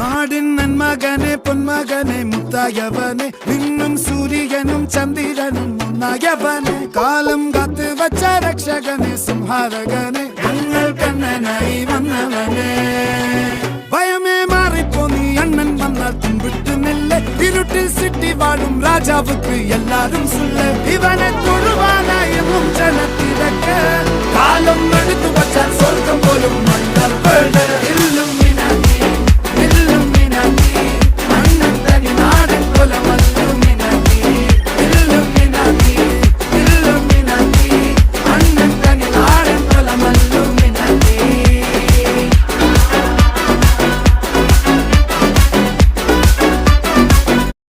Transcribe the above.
നാടിൻ നന്മകനെ പൊന്മകനെ മുത്തായവനെ നിന്നും സൂര്യനും ചന്ദ്രനും ഒന്നായവനെ കാലം കാത്ത് വച്ച രക്ഷകനെ സംഹാരകനെ ഞങ്ങൾ കണ്ണനായി വന്നവനെ ഭയമേ മാറിപ്പോ നീ അണ്ണൻ വന്നാൽ തുമ്പിട്ട് നെല്ല് ഇരുട്ടിൽ സിറ്റി വാഴും രാജാവുക്ക് എല്ലാരും സുല്ല് ഇവനെ തൊഴുവാനായും ജനത്തിരക്ക് കാലം എടുത്തു വച്ചാൽ സ്വർഗം പോലും മണ്ണർ വീട് ഇല്ലും